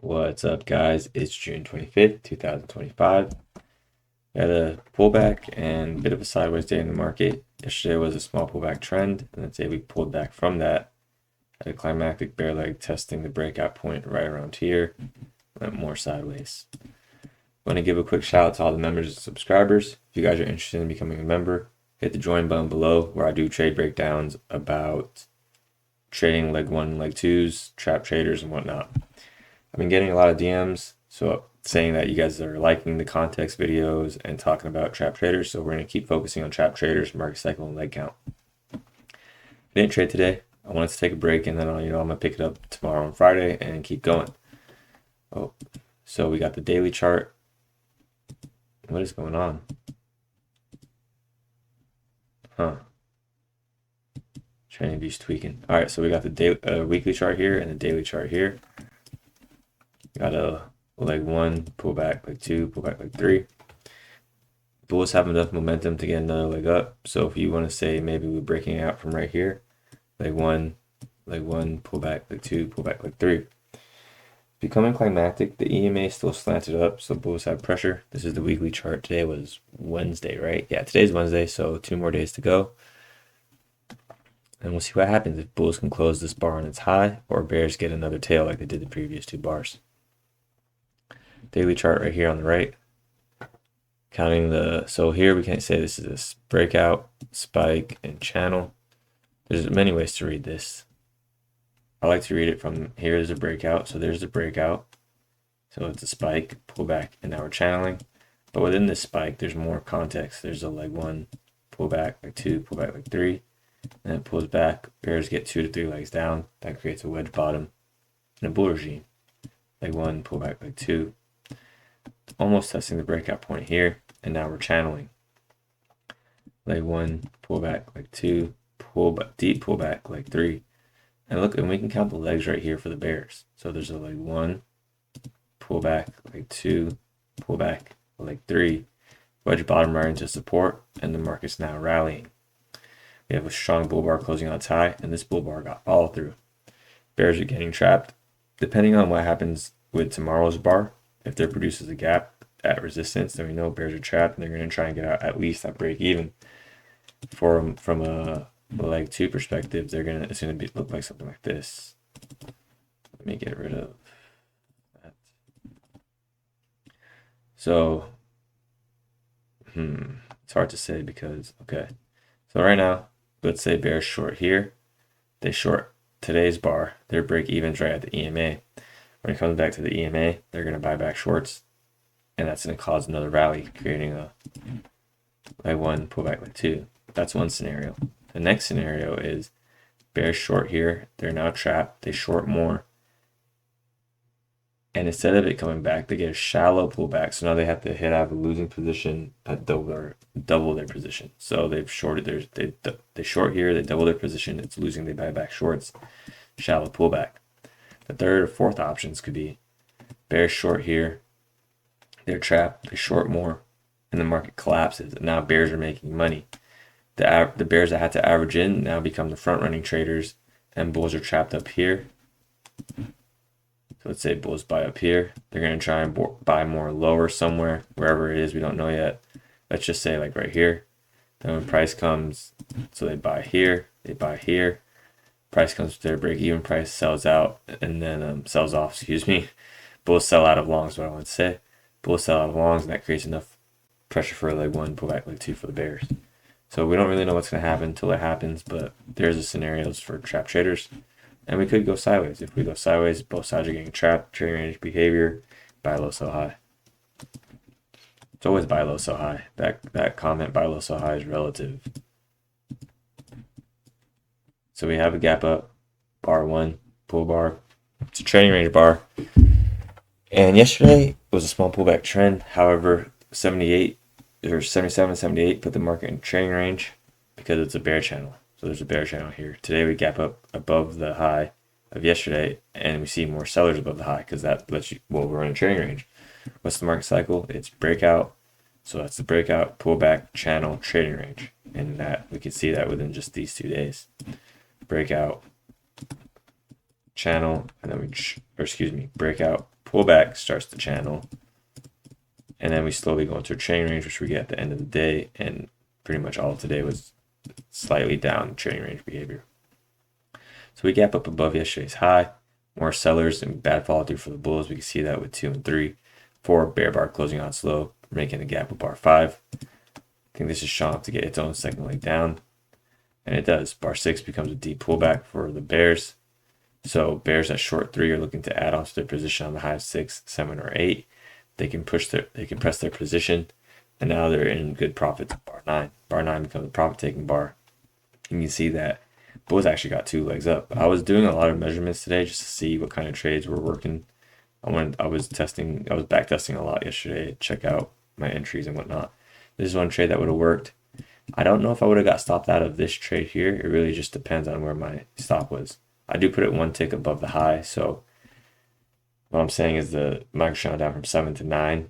What's up, guys? It's June 25th, 2025. Got a pullback and a bit of a sideways day in the market. Yesterday was a small pullback trend, and today we pulled back from that. Had a climactic bear leg testing the breakout point right around here. Went more sideways. Want to give a quick shout out to all the members and subscribers. If you guys are interested in becoming a member, hit the join button below where I do trade breakdowns about trading leg one and leg twos, trap traders, and whatnot. I've been getting a lot of DMs, so saying that you guys are liking the context videos and talking about trap traders, so we're going to keep focusing on trap traders, market cycle, and leg count. I didn't trade today. I wanted to take a break, and then I'm going to pick it up tomorrow on Friday and keep going. Oh, so we got the daily chart. What is going on? Trading View's tweaking. All right, so we got the daily, weekly chart here and the daily chart here. Got a leg one, pull back leg two, pull back leg three. Bulls have enough momentum to get another leg up. So if you want to say maybe we're breaking out from right here, leg one, pull back leg two, pull back leg three. Becoming climactic, the EMA still slanted up, so bulls have pressure. This is the weekly chart. Today was Wednesday, right? Yeah, today's Wednesday, so 2 more days to go. And we'll see what happens if bulls can close this bar on its high or bears get another tail like they did the previous 2 bars. Daily chart right here on the right. Counting so here we can say this is a breakout, spike, and channel. There's many ways to read this. I like to read it from here is a breakout. So there's the breakout. So it's a spike, pullback, and now we're channeling. But within this spike, there's more context. There's a leg one, pullback, leg two, pullback, leg three. And it pulls back. Bears get 2 to 3 legs down. That creates a wedge bottom in a bull regime. Leg one, pullback, leg two. Almost testing the breakout point here, and now we're channeling. Leg one, pullback, leg two, deep pullback, leg three. And look, and we can count the legs right here for the bears. So there's a leg one, pullback, leg two, pullback, leg three, wedge bottom right into support, and the market's now rallying. We have a strong bull bar closing on its high, and this bull bar got followed through. Bears are getting trapped. Depending on what happens with tomorrow's bar, if there produces a gap at resistance, then we know bears are trapped and they're going to try and get out at least at break even. From a leg two perspective, it's going to look like something like this. Let me get rid of that. So, it's hard to say because, okay. So right now, let's say bears short here. They short today's bar. Their break even's right at the EMA. When it comes back to the EMA, they're going to buy back shorts, and that's going to cause another rally, creating a leg one, pullback leg two. That's one scenario. The next scenario is bears short here. They're now trapped. They short more. And instead of it coming back, they get a shallow pullback. So now they have to hit out of a losing position at double their position. So they've shorted they short here, they double their position, it's losing, they buy back shorts, shallow pullback. The third or fourth options could be bears short here, they're trapped, they short more, and the market collapses. And now bears are making money. The bears that had to average in now become the front running traders, and bulls are trapped up here. So let's say bulls buy up here. They're going to try and buy more lower somewhere, wherever it is, we don't know yet. Let's just say like right here. Then when price comes, so they buy here, they buy here. Price comes to their break-even price, sells out, and then sells off, excuse me. Bulls sell out of longs, what I want to say. Bulls sell out of longs, and that creates enough pressure for leg one, pullback leg two for the bears. So we don't really know what's going to happen until it happens, but there's the scenarios for trap traders. And we could go sideways. If we go sideways, both sides are getting trapped, trading range behavior, buy low, sell high. It's always buy low, sell high. That comment, buy low, sell high, is relative. So we have a gap up, bar one, pull bar. It's a trading range bar. And yesterday was a small pullback trend. However, 78 or 77, 78 put the market in trading range because it's a bear channel. So there's a bear channel here. Today we gap up above the high of yesterday, and we see more sellers above the high because that lets you, well, we're in a trading range. What's the market cycle? It's breakout. So that's the breakout, pullback, channel, trading range. And that we can see that within just these 2 days. Breakout, channel, and then breakout, pullback starts to channel, and then we slowly go into a training range, which we get at the end of the day, and pretty much all of today was slightly down training range behavior. So we gap up above yesterday's high, more sellers and bad follow through for the bulls. We can see that with 2 and 3, 4 bear bar closing on slow, making a gap of bar 5. I think this is showing up to get its own second leg down, and it does. Bar 6 becomes a deep pullback for the bears. So bears at short 3 are looking to add on to their position on the high of 6, 7, or 8. They can press their position, and now they're in good profit to bar 9. Bar 9 becomes a profit taking bar. You can see that bulls actually got 2 legs up. I was doing a lot of measurements today just to see what kind of trades were working. I was back testing a lot yesterday, check out my entries and whatnot. This is one trade that would have worked. I don't know if I would have got stopped out of this trade here. It really just depends on where my stop was. I do put it 1 tick above the high, so what I'm saying is the micro down from 7 to 9.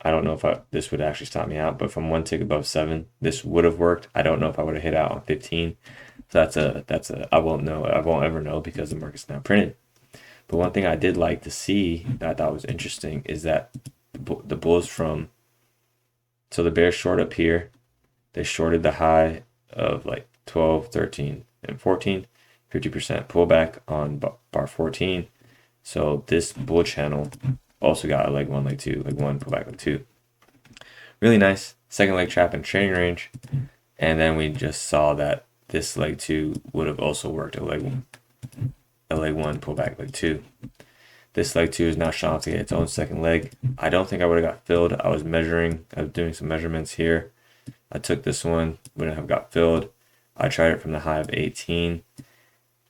I don't know if this would actually stop me out, but from 1 tick above 7, this would have worked. I don't know if I would have hit out on 15. So I won't know. I won't ever know because the market's now printed. But one thing I did like to see that I thought was interesting is that the bulls so the bears short up here, they shorted the high of like 12, 13, and 14, 50% pullback on bar 14. So this bull channel also got a leg 1, leg 2, leg 1, pullback, leg 2. Really nice. Second leg trap in training range. And then we just saw that this leg 2 would have also worked a leg 1, pullback, leg 2. This leg 2 is now showing to get its own second leg. I don't think I would have got filled. I was doing some measurements here. I took this one, wouldn't have got filled. I tried it from the high of 18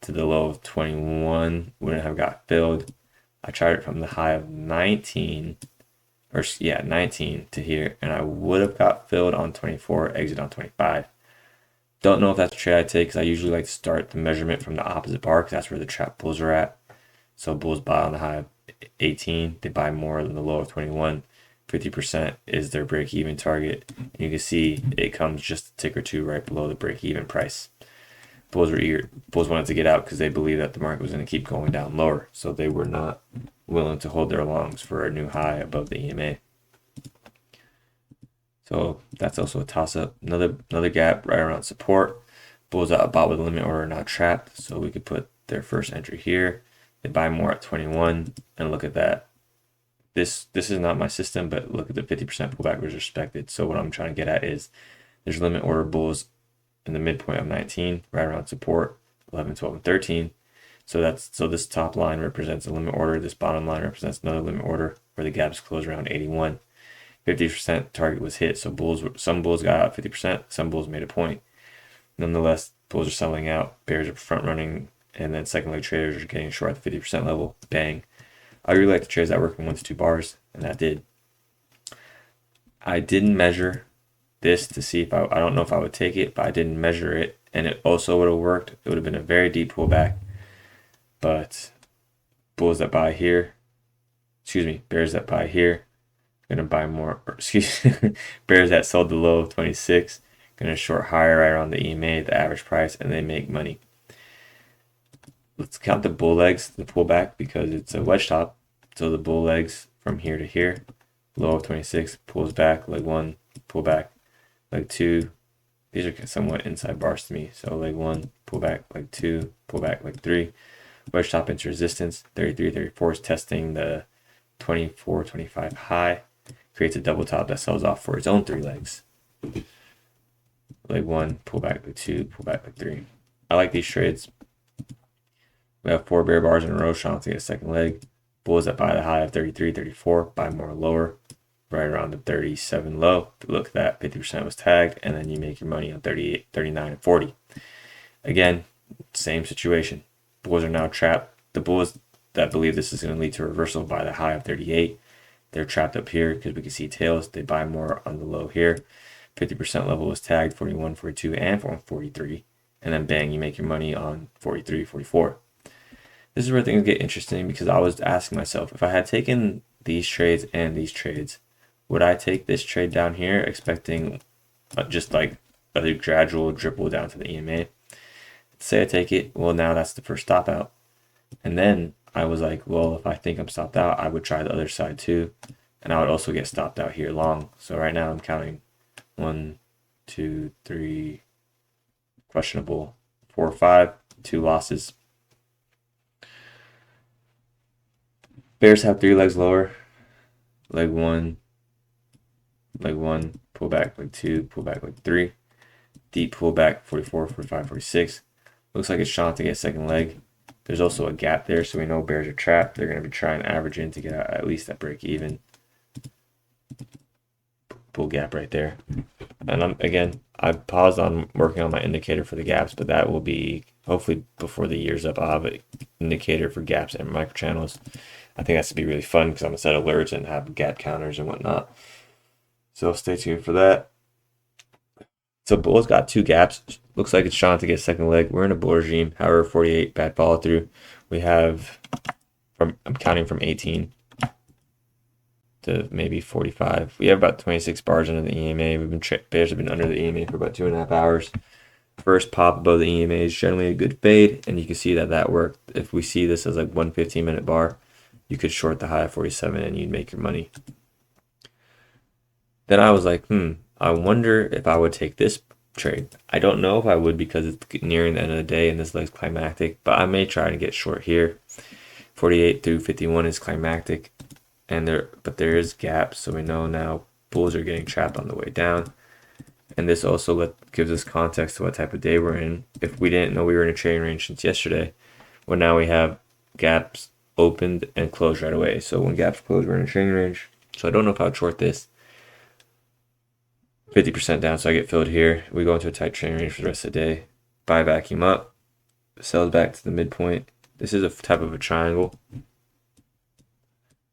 to the low of 21, wouldn't have got filled. I tried it from the high of 19 to here, and I would have got filled on 24, exit on 25. Don't know if that's a trade I take because I usually like to start the measurement from the opposite bar because that's where the trap bulls are at. So bulls buy on the high of 18, they buy more than the low of 21. 50% is their break-even target. And you can see it comes just a tick or two right below the break-even price. Bulls wanted to get out because they believed that the market was going to keep going down lower. So they were not willing to hold their longs for a new high above the EMA. So that's also a toss-up. Another gap right around support. Bulls out bought with a limit order not trapped. So we could put their first entry here. They buy more at 21, and look at that. This is not my system, but look at the 50% pullback was respected. So what I'm trying to get at is there's limit order bulls in the midpoint of 19, right around support, 11, 12, and 13. So this top line represents a limit order. This bottom line represents another limit order where the gaps close around 81. 50% target was hit. So some bulls got out 50%, some bulls made a point. Nonetheless, bulls are selling out, bears are front running, and then second leg traders are getting short at the 50% level. Bang. I really like the trades that work in 1 to 2 bars, and that did. I didn't measure this to see if I don't know if I would take it, but I didn't measure it, and it also would have worked. It would have been a very deep pullback, but bears that buy here, gonna buy more, bears that sold the low of 26, gonna short higher right around the EMA, the average price, and they make money. Let's count the bull legs, the pullback, because it's a wedge top. So the bull legs from here to here, low of 26, pulls back, leg 1, pull back, leg 2. These are somewhat inside bars to me. So leg 1, pull back, leg 2, pull back, leg 3. Wedge top into resistance, 33, 34 is testing the 24, 25 high. Creates a double top that sells off for its own 3 legs. Leg 1, pull back, leg 2, pull back, leg 3. I like these trades. We have 4 bear bars in a row showing to get a second leg. Bulls that buy the high of 33, 34, buy more lower, right around the 37 low. Look at that, 50% was tagged, and then you make your money on 38, 39, and 40. Again, same situation. Bulls are now trapped. The bulls that believe this is going to lead to a reversal buy the high of 38. They're trapped up here because we can see tails. They buy more on the low here. 50% level was tagged, 41, 42, and 43. And then bang, you make your money on 43, 44. This is where things get interesting because I was asking myself, if I had taken these trades and these trades, would I take this trade down here expecting just like a gradual dribble down to the EMA? Say I take it, well, now that's the first stop out. And then I was like, well, if I think I'm stopped out, I would try the other side too. And I would also get stopped out here long. So right now I'm counting 1, 2, 3, questionable, 4, 5, 2 losses. Bears have 3 legs lower. Leg 1, pull back leg 2, pull back leg 3. Deep pull back 44, 45, 46. Looks like it's shot to get second leg. There's also a gap there, so we know bears are trapped. They're going to be trying to average in to get out at least that break even. Pull gap right there. And again, I paused on working on my indicator for the gaps, but that will be hopefully before the year's up. I'll have an indicator for gaps and micro channels. I think that's to be really fun because I'm going to set alerts and have gap counters and whatnot. So stay tuned for that. So bulls got 2 gaps. Looks like it's shot to get second leg. We're in a bull regime. However, 48 bad follow through. We have I'm counting from 18 to maybe 45. We have about 26 bars under the EMA. Bears have been under the EMA for about 2.5 hours. First pop above the EMA is generally a good fade, and you can see that worked. If we see this as like 1 15-minute bar, you could short the high of 47 and you'd make your money. Then I was like, I wonder if I would take this trade. I don't know if I would because it's nearing the end of the day and this leg's climactic, but I may try to get short here. 48 through 51 is climactic, but there is gaps, so we know now bulls are getting trapped on the way down. And this also gives us context to what type of day we're in. If we didn't know we were in a trading range since yesterday, well, now we have gaps opened and closed right away. So when gaps close, we're in a trading range. So I don't know if I would short this. 50% down, so I get filled here. We go into a tight trading range for the rest of the day. Buy vacuum up, sells back to the midpoint. This is a type of a triangle.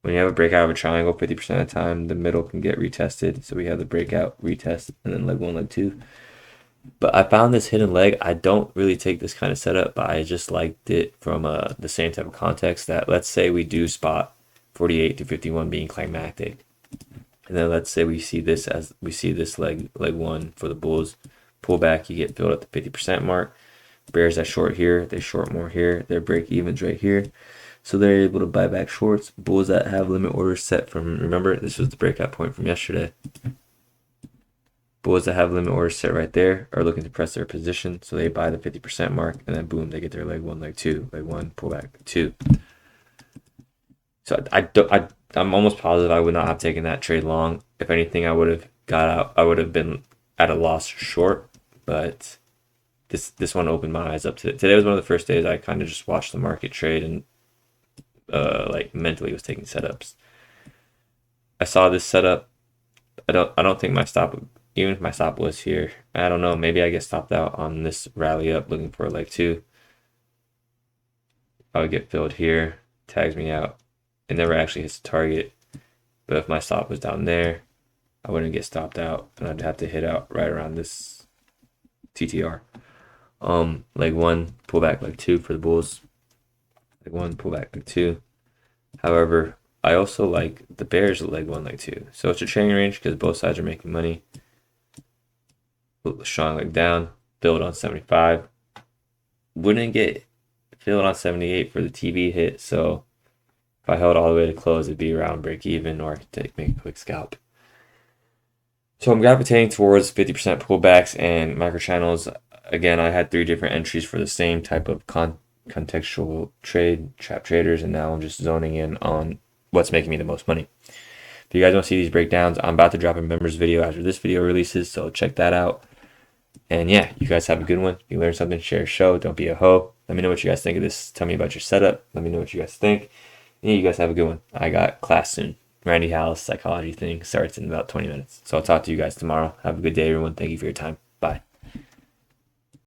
When you have a breakout of a triangle, 50% of the time, the middle can get retested. So we have the breakout, retest, and then leg 1, leg 2. But I found this hidden leg. I don't really take this kind of setup, but I just liked it from the same type of context that let's say we do spot 48 to 51 being climactic. And then let's say we see this leg 1 for the bulls. Pull back, you get filled at the 50% mark. Bears that short here, they short more here. Their break evens right here. So they're able to buy back shorts. Bulls that have limit orders set from, remember, this was the breakout point from yesterday. Bulls that have limit orders set right there are looking to press their position. So they buy the 50% mark and then boom, they get their leg 1, leg 2. Leg 1, pull back, 2. So I'm almost positive I would not have taken that trade long. If anything, I would have got out. I would have been at a loss short, but this one opened my eyes up to it. Today was one of the first days I kind of just watched the market trade and like mentally was taking setups. I saw this setup. I don't think my stop, even if my stop was here, I don't know, maybe I get stopped out on this rally up looking for a leg 2. I would get filled here, tags me out. It never actually hits the target, but if my stop was down there, I wouldn't get stopped out, and I'd have to hit out right around this TTR. Leg 1, pull back leg 2 for the bulls. Leg 1, pull back leg 2. However, I also like the bears leg 1, leg 2. So it's a trading range because both sides are making money. Strong leg down, build on 75. Wouldn't get filled on 78 for the TV hit, so if I held all the way to close, it'd be around break even, or I could make a quick scalp. So I'm gravitating towards 50% pullbacks and micro channels. Again, I had 3 different entries for the same type of contextual trade, trap traders, and now I'm just zoning in on what's making me the most money. If you guys want to see these breakdowns, I'm about to drop a members video after this video releases, so check that out. And yeah, you guys have a good one. If you learned something, share a show. Don't be a hoe. Let me know what you guys think of this. Tell me about your setup. Let me know what you guys think. Yeah, you guys have a good one. I got class soon. Randy Hallis psychology thing starts in about 20 minutes. So I'll talk to you guys tomorrow. Have a good day, everyone. Thank you for your time.